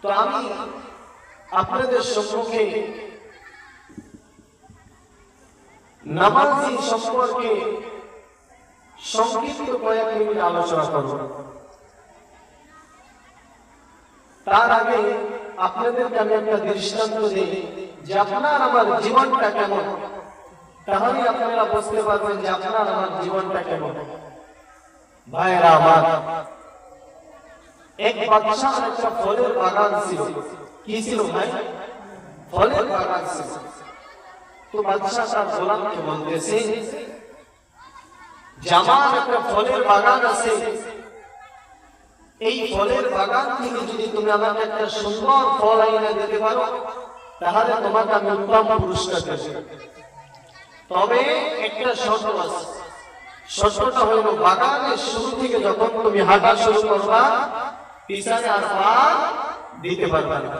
তো আমি আপনাদের সম্মুখে নামাজি সম্পর্কে সংক্ষিপ্ত কয়েক মিনিট আলোচনা করব। তার আগে আপনাদেরকে আমি একটা দৃষ্টান্ত দিই যে আপনার আমার জীবনটা কেমন, তাহলে আপনারা বুঝতে পারবেন যে আপনার আমার জীবনটা কেমন। ভাইরা আমার, এক বাদশার একটা ফলের বাগান ছিল। কি ছিল ভাই? ফলের বাগান ছিল। তো বাদশা তার গোলামকে বলতেছে, জামার একটা ফলের বাগান আছে, এই ফলের বাগান থেকে যদি তুমি আমাকে একটা সুন্দর ফল আইনা দিতে পারো তাহলে তোমাকে আমি উত্তম পুরস্কার দেব। তবে একটা শর্ত আছে, শর্তটা হলো বাগানের শুরু থেকে যখন তুমি হাঁটা শুরু করবা পিছনে আর পা দিতে পারবে না।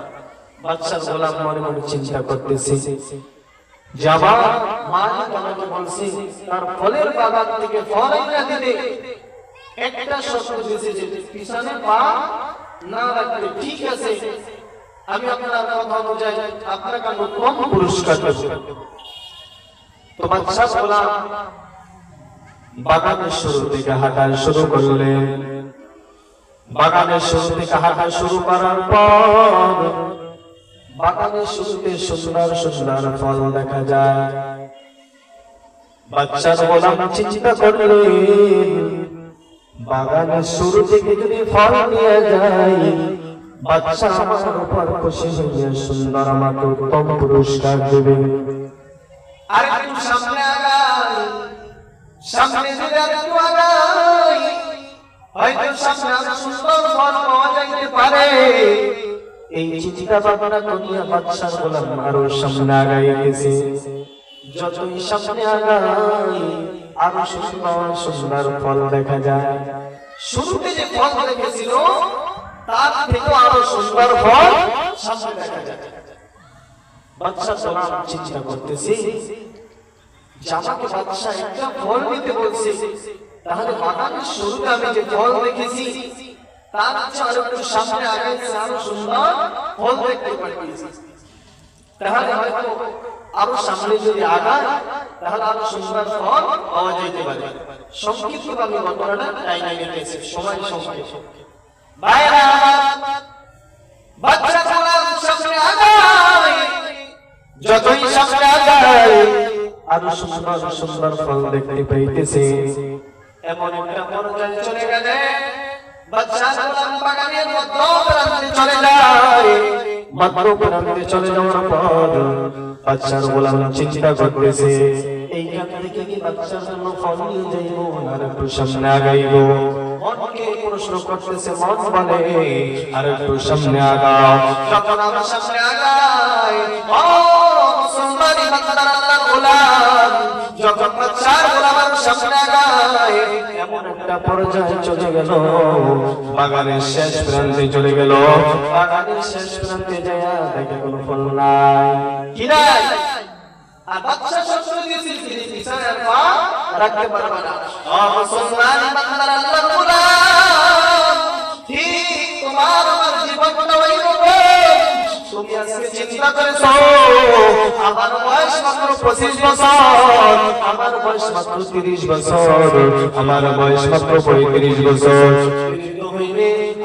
বাদশার গোলাম মনে মনে চিন্তা করতেছে, জামা মালিক আমাকে বলছে তার ফলের বাগান থেকে ফল আইনা দিতে, একটা শর্ত দিয়েছে যে পিছনে পা না রাখলে ঠিক আছে, আমি আপনার কথা অনুযায়ী আপনাকে আমি কম পুরস্কার দেব। তো বাদশা গোলাম বাগানের শুরু থেকে হাঁটা শুরু করলেন। বাগানের শুরু থেকে হাঁটা শুরু করার পর বাগানের শুরুতে সুন্দর সুন্দর ফল দেখা যায়। বাদশার গোলাম চিন্তা করলেন, বাগানের শুরু থেকে যদি ফল নিয়ে যায় বাদশা আমার উপর খুশি হয়ে সুন্দর আমাকে উত্তম পুরস্কার দেবে। আর একটু সামনে আগাই, সামনে যদি একটু আগাই হয়তো সামনে আরো সুন্দর ফল পাওয়া যাইতে পারে। এই চিন্তা ভাবনা করিয়া বাদশার গোলাম আরো সামনে আগাই গেছে। যতই সামনে আগাই আরো সুন্দর সুন্দর ফল দেখা যায়। শুরুতে যে ফল দেখেছিল তার থেকে আরো সুন্দর ফল সামনে দেখা যায়। বাদশা গোলাম চিন্তা করতেছে, জামাকে বাদশা একটা ফল নিতে বলছে, তাহলে বাগানের শুরুতে আমি যে ফল দেখেছি তার চেয়ে আরো একটু সামনে আগাইছে আরো সুন্দর ফল দেখতে পাচ্ছি। তাহলে হয়তো আরো সামনে যদি আগায় তাহলে আরো সুন্দর ফল পাওয়া যেতে পারে। সংক্ষিপ্ত ভাবে ঘটনাটা টাইমে গেছে, সময় সংক্ষেপ। ভাইরা আমার, বাদশা গোলাম সামনে আগায়, যতই সামনে আগায় আরো সুন্দর সুন্দর ফল দেখতে পাইতেছে। এমন একটা পর্যায়ে চলে গেলে বাদশা গোলাম বাগানের মধ্যপ্রান্তে চলে যায়। মধ্যপ্রান্তে চলে যাওয়ার পর বাদশার গোলাম চিন্তা করতেছে, এইখান থেকে কি বাদশার জন্য ফল নিয়ে যাইব আর একটু সামনে আগাইবো। মনকে প্রশ্ন করতেছে, মন বলে আর একটু সামনে আগাও। যখন আমরা সামনে আগাই, ও মুসলমান ইমানদার আল্লাহর গোলাম, যখন বাদশার গোলাম সামনে আগায় এমন একটা পর্যায়ে চলে গেল, বাগানের শেষ প্রান্তে চলে গেল। বাগানের শেষ প্রান্তে যায় দেখে কোনো ফল নাই, কি নাই। আর বাদশা শর্ত দিয়েছিল তিনি পিছনে পা রাখতে পারবে না। ও মুসলমান ইমানদার আল্লাহর গোলাম, ঠিক তোমার আমার জীবনটা ওইরকম। তুমি আজকে চিন্তা করেছো আমার বয়স মাত্র 25 বছর, আমার বয়স মাত্র 30 বছর, আমার বয়স মাত্র 35 বছর।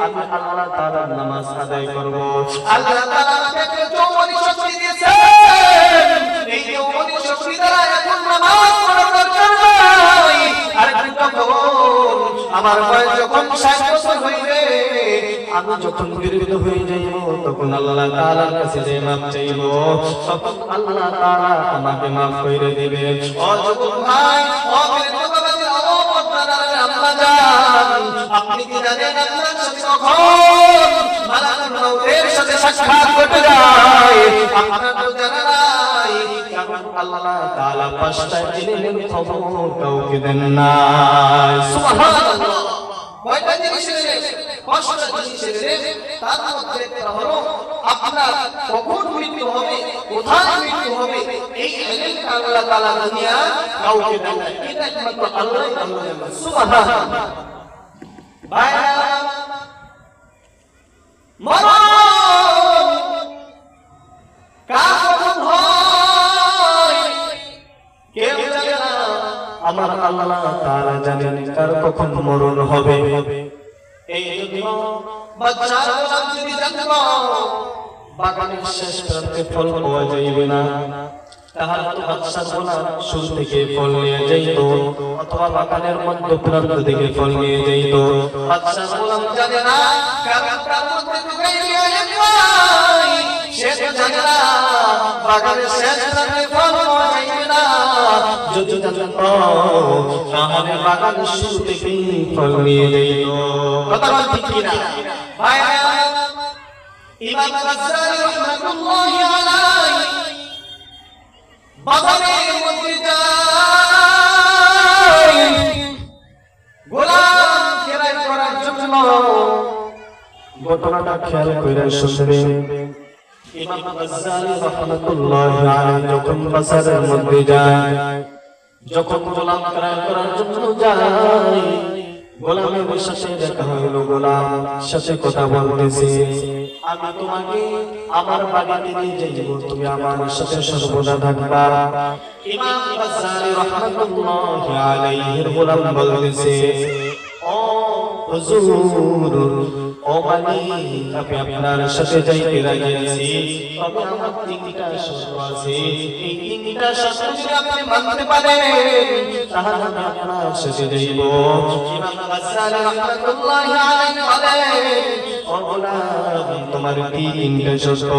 আমি আল্লাহ তাআলার নামাজ আদায় করব। আল্লাহ তাআলা আমাকে যৌবনী শক্তি দিয়েছেন, এই যৌবনী শক্তি দ্বারা এখন নামাজ পড়ার দরকার নাই। আর আমার বয়স যখন 60 বছর হইবে, আমি যখন বৃদ্ধ হয়ে যাইব তখন আল্লাহ তাআলার কাছে যে মাফ চাইব, তখন আল্লাহ তাআলা আমাকে মাফ করে দিবে। ও যুবক ভাই, ও বৃদ্ধ বাবাজি, ও পর্দার আম্মা জান, আপনি কি জানেন আপনার সাথে কখন মালাকুল মউতের সাথে সাক্ষাৎ ঘটে যায়? আপনারা তো জানেন নাই, কারণ আল্লাহ তাআলা পাঁচটা জিনিসের খবর কাউকে দেন না। সুবহানাল্লাহ। কয়টা জিনিসের পাঁচটা জিনিসের, তার মধ্যে একটা হলো আপনার কখন মৃত্যু হবে, কোথায় মৃত্যু হবে, এই ইলমটা আল্লাহ তাআলা দুনিয়া কাউকে দেন না। এটা একমাত্র আল্লাহই জানেন। সুবহানাল্লাহ। ভাইরা মরণ আল্লাহ তাআলা জানেন কার কখন মরণ হবে। এই জন্য বাচ্চা গোলাম যদি জানতো বাগানের শেষ প্রান্তে ফল পাওয়া যাইবে না, তাহলে তো বাচ্চা গোলাম শুরু থেকে ফল নিয়ে যাইত, অথবা বাগানের মধ্য প্রান্ত থেকে ফল নিয়ে যাইত। বাচ্চা গোলাম জানে না কার মধ্যে ঢুকাই নিয়ে যাই, সে তো জানে না বাগানের শেষ প্রান্তে ফল পাওয়া যাইবে না। যদি জানতো তাহলে বাগানের শুরু থেকে ফল নিয়ে যাইত। কথা বল ঠিক কিনা ভাই? ইমাম গাজ্জালী রাহমাতুল্লাহি আলাইহি বাজারের মধ্যে যায় গোলাম ক্রয় করার জন্য। ঘটনাটা খেয়াল করে শুনবেন। ইমাম গাজ্জালী রাহমাতুল্লাহি আলাইহি যখন বাজারের মধ্যে যায়, যখন গোলাম ক্রয় করার জন্য যায়, গোলামের সাথে দেখা হলো। গোলাম সাথে কথা বলতেছে, আমি তোমাকে আমার বাড়িতে নিয়ে যাইব, তুমি আমার সাথে সর্বদা থাকবা। ইমাম গাজ্জালী রাহমাতুল্লাহি আলাইহির গোলাম বলতেছে, ও হুজুর, ও মালিক, আমি আপনার সাথে যাইতে রাজি আছি, তবে আমার তিনটা শর্ত আছে। এই তিনটা শর্ত যদি আপনি মানতে পারেন তাহলে আমি আপনার সাথে যাইব। ইমাম গাজ্জালী রাহমাতুল্লাহি আলাইহি বলেন, ও গোলাম, তোমার তিনটা শর্ত।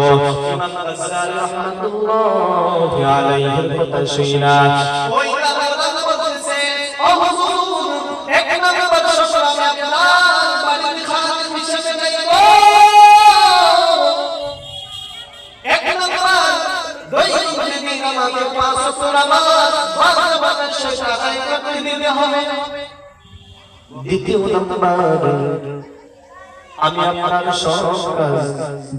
ইমাম গাজ্জালী রাহমাতুল্লাহি আলাইহির কথা শুনা ওই গোলাম বলতেছে, ও হুজুর, এক নম্বর শর্ত আমি আপনার বাড়িতে খাদিম হিসেবে যাইব। এক নম্বর দৈনিক আমাকে 5 ওয়াক্ত নামাজ ভালোভাবে শেষে আদায় করতে দিতে হবে। দ্বিতীয় নম্বর, আমি আপনার সব কাজ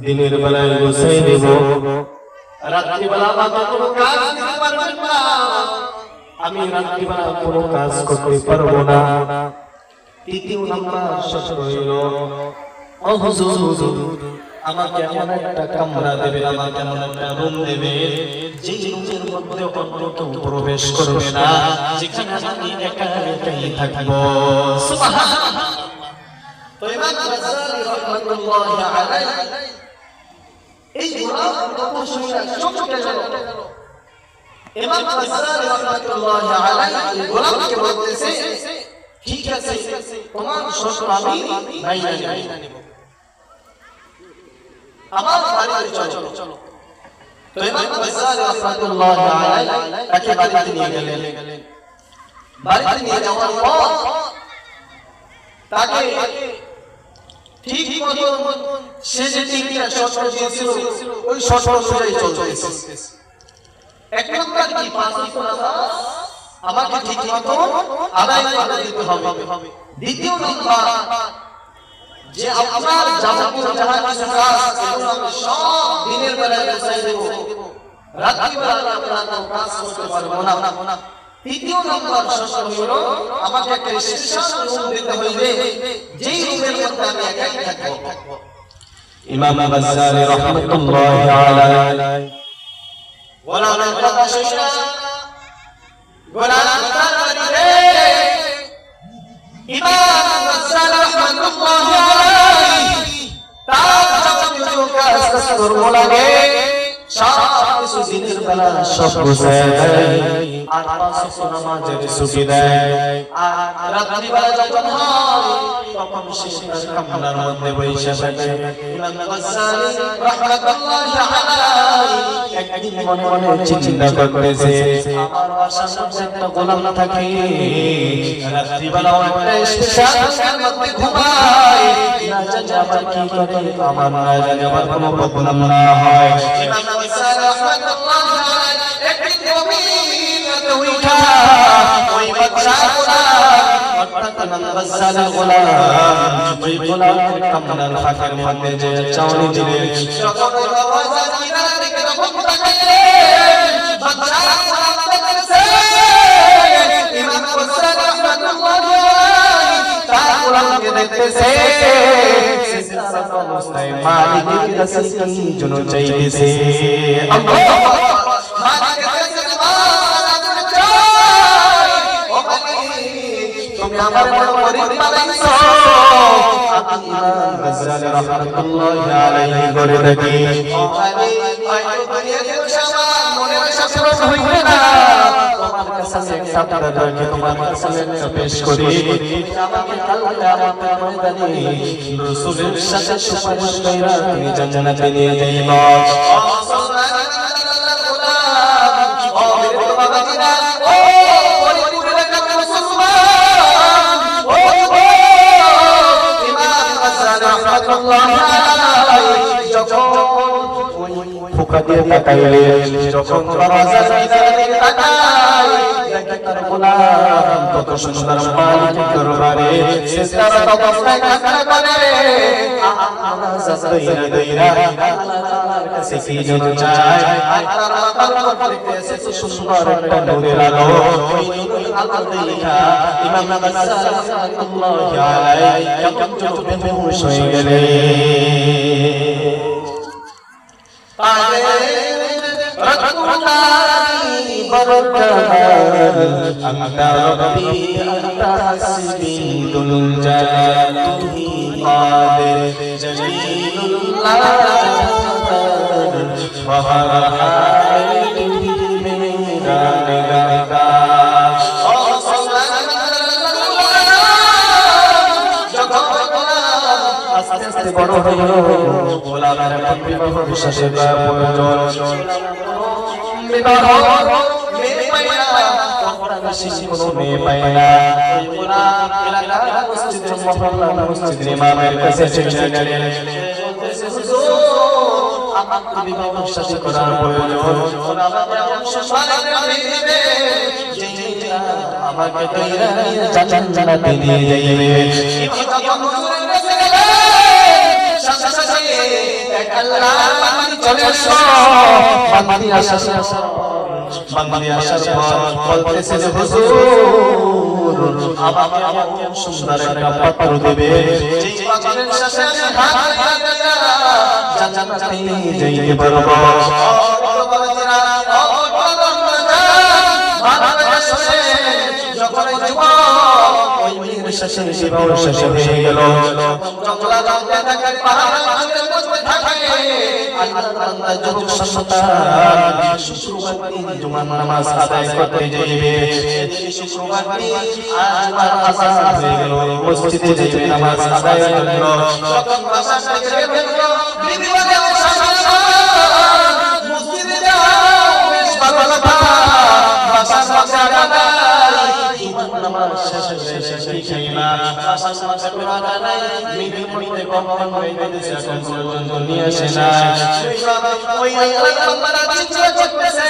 দিনের বেলায় গুছিয়ে দেব, রাত্রিবেলা আমাকে কোনো কাজ দিতে পারবেন না, আমি রাত্রিবেলা কোনো কাজ করতে পারবো না। তৃতীয় নাম্বার শর্ত হইল, ও হুজুর, আমাকে এমন একটা কামরা দেবে, আমাকে এমন একটা রুম দেবে, যে রুমের মধ্যে অন্য কেউ প্রবেশ করবে না, যেখানে আমি একা একাই থাকবো। সুবহানাল্লাহ। তো ইমাম গাজ্জালী রাহমাতুল্লাহি আলাইহি এই গোলাম কথা শুনে চমকে গেল। ইমাম গাজ্জালী রাহমাতুল্লাহি আলাইহি গোলামকে বলতেছে, ঠিক আছে, তোমার শর্ত আমি মাইনা নেব, আমার বাড়িতে চলো। তো ইমাম গাজ্জালী রাহমাতুল্লাহি আলাইহি তাকে বাড়িতে নিয়ে গেলেন। বাড়িতে নিয়ে যাওয়ার পর তাকে ঠিক মতো সে যে তিনটা শর্ত দিয়েছিল ওই শর্ত অনুযায়ী চলতেছে। এক নম্বর কি 5 ওয়াক্ত নামাজ আমাকে ঠিক মতো আদায় করে দিতে হবে। দ্বিতীয় নম্বর, যে আপনার যাবতীয় যাহা কিছু কাজ এগুলো আমি সব দিনের বেলায় গুছিয়ে দেব, রাত্রিবেলা আপনারা কাজ করতে পারবো না। তৃতীয় নম্বর শর্ত হলো, আমাকে একটা স্পেশাল রুম দিতে হইবে, যেই রুমের মধ্যে আমি একাই থাকবো। ইমাম গাজ্জালী রাহমাতুল্লাহি আলাইহি গোলামের কথা শুনে গোলাম তাড়াতাড়ি ইমাম গাজ্জালী রাহমাতুল্লাহি আলাইহি তার যাবতীয় কাজ করব লাগে, সব কিছু দিনের বেলা সব গুছিয়ে দেয়, আর 5 ওয়াক্ত নামাজের ছুটি দেয়। আর রাত্রিবেলা যখন হয় তখন সে তার কামরার মধ্যে বসে থাকে। ইমাম গাজ্জালী রাহমাতুল্লাহি আলাইহি একদিন মনে মনে চিন্তা করতেছে, আমার বাসার মধ্যে একটা গোলাম থাকে, রাত্রিবেলা একটা স্পেশাল মধ্যে ঘুমায়, না জানি আবার কি করে, আমার না জানি আবার কোনো প্রবলেম না হয়। ইমাম গাজ্জালী রাহমাতুল্লাহি আলাইহি একদিন গভীর রাতে উঠা ওই বাচ্চা অর্থাৎ ইমাম গাজ্জালীর গোলাম ওই গোলামের কামরার ফাঁকের মধ্যে যে চাউনি দিলেন, যখন ওই বাবা কিনারা থেকে যখন তাকাইলেন বাচ্চা গোলাম দেখতেছে ইমাম গাজ্জালী রাহমাতুল্লাহি আলাইহি তার গোলামকে দেখতেছে সিজদারত অবস্থায় মালিকের কাছে কি জন্য চাইতেছে। আল্লাহু আকবার। মালিকের কাছে তুমি আমার বড় গরিব বানাইছো আমি ইমাম গাজ্জালি রাহমাতুল্লাহি আলাইহি করে থাকি ও আলী হয়তো দুনিয়াতে আমার মনের শাসন হইবে না তোমার কাছে একটা কথা রাখি তোমার কাছে একটা পেশ করি আমাকে কাল কিয়ামতের ময়দানে রাসূলের সাথে সুপারিশ কইরা তুমি জান্নাতে নিয়ে যাইবা ফুকা দিয়ে তাকাইলে যখন দরজার দিকে তাকাই দেখি তার গোলাম কত সুন্দর মালিকের দরবারে সিজদারত অবস্থায় কান্না করে আল্লাহ দইরা দইরা আল্লাহর কাছে কি যেন চায় আল্লাহর মাতার উপরে এসে সুন্দর একটা নূরের আলো ওই নূরের আলো দেখা ইমাম গাজ্জালি রাহমাতুল্লাহি আলাইহি কেমন যেন বেহুশ হয়ে গেলেন أنت ربي أنت حسبي ذو الجلال قادر جليل الله وهر حالي मेरा निगाह আস্তে আস্তে বড় হলো গোলামের এখন বিবাহ বিশ্বাসের প্রয়োজন বিবাহ মেয়ে পায় না কোনো মেয়ে পায় না ওই গোলাম এলাকার মসজিদ মহল্লা মসজিদ ইমামের কাছে চলে গেলেন আমাকে বিবাহ বিশ্বাস করার প্রয়োজন আমাকে সম্মানের মেয়ে দিবে আমাকে কইরা জান্নাতে নিয়ে যাইবে চলে আসো বান্দি আসার পর বলতেছে যে হুজুর আমাকে এমন সুন্দর একটা পাত্র দেবে যেই পাত্রের সাথে আমি হাত লাগাইয়া জান্নাতে যাইতে পারবো যখন ওই মেয়ের শেষে বিবাহ শেষ হয়ে গেল জঙ্গলা রাতে থাকে পাহাড় পাহাড়ের মধ্যে থাকে আল্লাহর বান্দা যখন সন্তান শুক্রবার দিন জুমার নামাজ আদায় করতে যাইবে শুক্রবার দিন জুমার আযান হয়ে গেল মসজিদে যাইবে নামাজ আদায় করলো যখন বাসা থেকে বের হলো বিবি বলে মসজিদে যাও বেশ ভালো কথা বাসা আদায় নামাজ শেষ হয়ে খাইনা আসার মাঝে কোরআন নাই মিনিট মধ্যে কম হয়ে গেছে এখন পর্যন্ত নিয়ে আসে না ওই আল্লাহর বান্দা চিন্তা করতেছে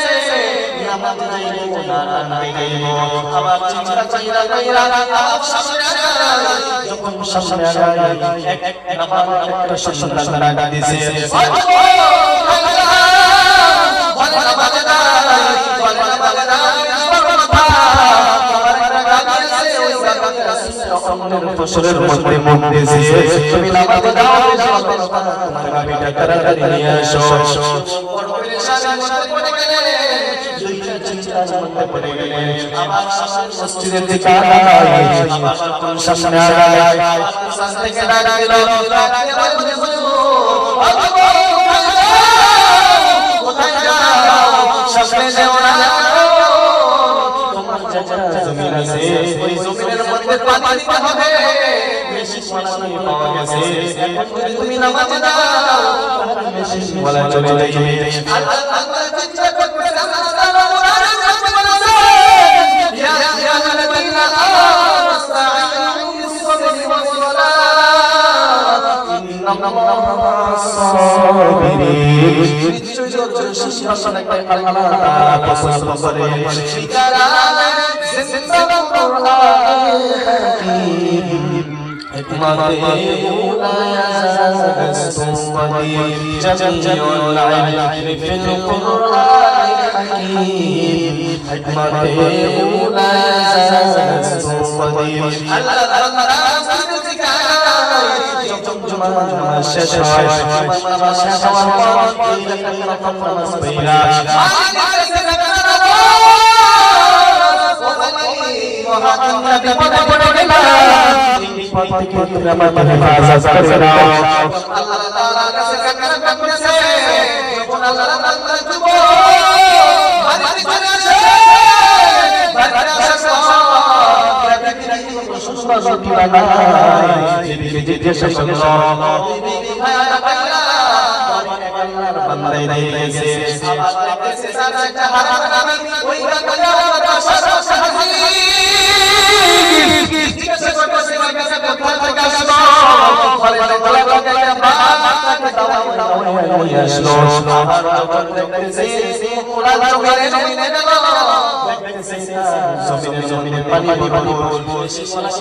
নামাজ নাই কোরআন নাই গাইবো আবার চিন্তা চাইরা গাইরা আপ সামনে আগায় যখন সামনে আগায় এক নামাজ একটা সন্তান লাগা দিয়েছে ফসলের মধ্যে মুখ দিয়েছে তুমি নামাজে দাও তোমার গাবিটা তাড়াতাড়ি নিয়ে আসো মসজিদের দিকে সামনে আগায় থেকে ডাক দিল কোথায় যাও সামনে যাও না জমিন আছে ওই জমিনের মধ্যে পানি দিতে হবে মেশিন বানানো পাওয়া গেছে এখন যদি তুমি নামাজে দাও তাহলে মেশিন ওয়ালা চলে যাবে আল্লাহ চিন্তা করবে আল্লাহ কোরআনে বলেছে ইয়া আইয়ুহাল্লাযীনা আমানু ইসতাঈনু বিস-সাবরি ওয়াস-সালাত ইন্নাল্লাহা সাবিরিন নিশ্চয় শাসন আল্লাহ তাআলা পছন্দ করে জিন্দা কুরআন হাকীম হিকমতে জামিউল ইলমি ফিল কুরআন হাকীম হিকমতে আল্লাহ তাআলা শেষ হয় শেষ হওয়ার পর নামাজ পড়া দুনিয়া বিপদে পড়ে গেলাম এই পথ থেকে তুমি আমাকে হেফাজত করে নাও আল্লাহ তাআলার কাছে কান্না করতেছে যখন আল্লাহ তাআলা যুব বাড়ি চলে আসে বাড়ি আসার পর ব্যক্তি সুন্দর রুটি বানায় বিবি জিজ্ঞাসা করলো বিবি ভাইয়া ভাইয়া আল্লাহর বান্দা দিয়ে গেছে আবার দেখতেছে সারা হারাম হারাম ওই কাজা সাহায্য জিজ্ঞাসা করতেছে কাছে কোথা থেকে আসলো বলে বলে বলে দাও আসলো আবার যখন দেখতেছে পুরা জমিনে গেল দেখতেছে জমিনে পানি ভরপুর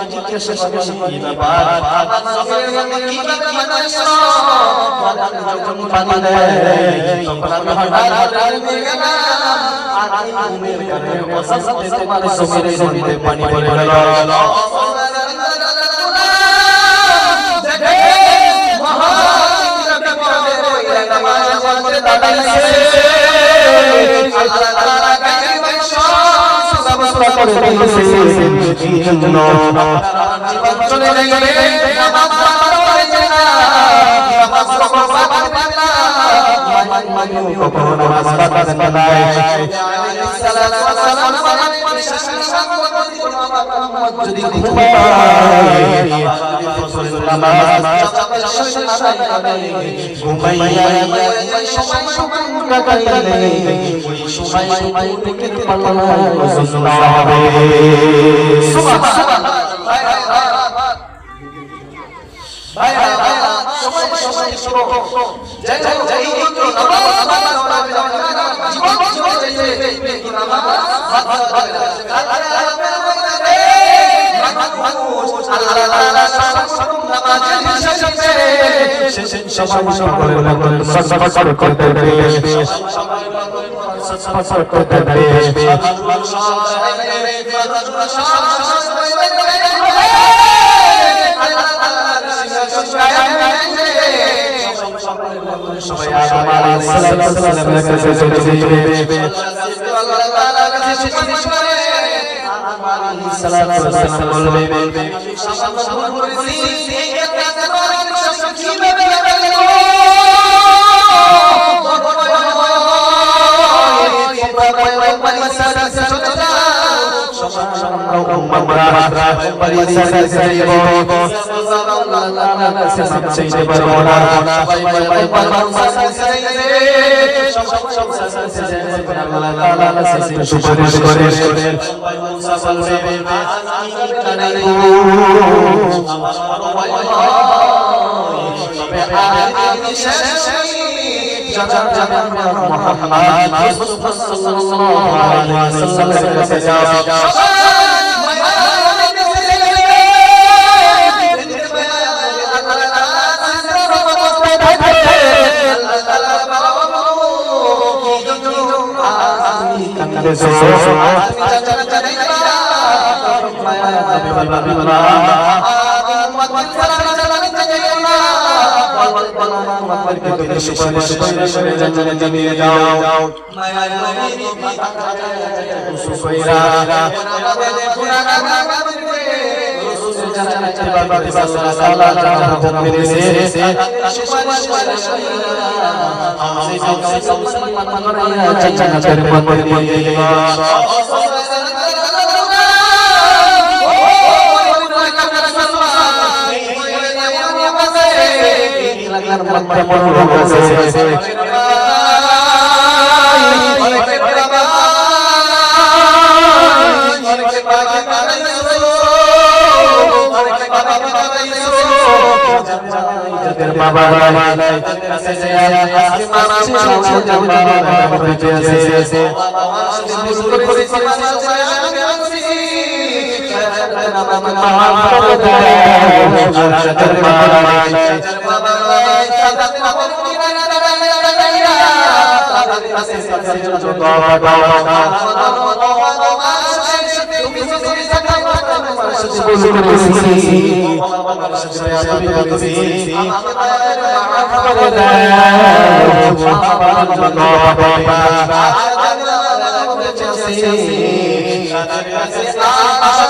জিজ্ঞাসা করতেছে কি ব্যাপার আবার জমিনে কি ব্যাপার আসলো যখন পানি দেয় তখন আমি হঠাৎ নিয়ে গেলাম আর ঘুমের কারণে অসুস্থ তোমার জমিনে পানি পড়ে গেল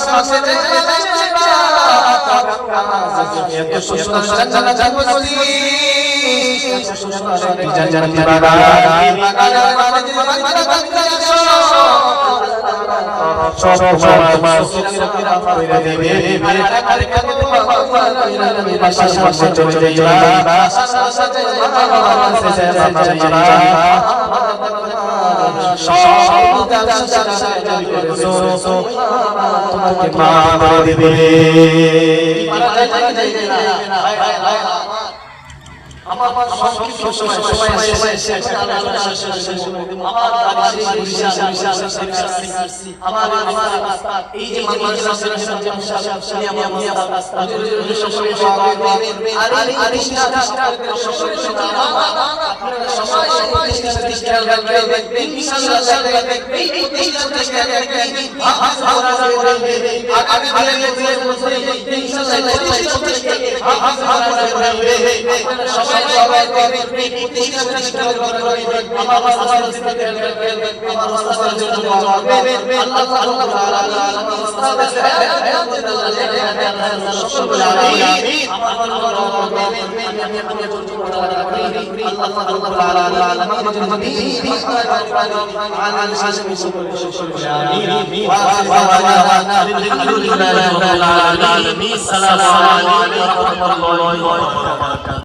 মাসে এত সুন্দর জান্নাত বসি জান্নাতি বাগান সব তোমার সুকিরা কইরা দেবে পাশে চলে যাইবা সব তোমাকে মাফ করে দেবে আমার সংক্ষিপ্ত সময় আমার এই যে السلام عليكم ورحمة الله وبركاته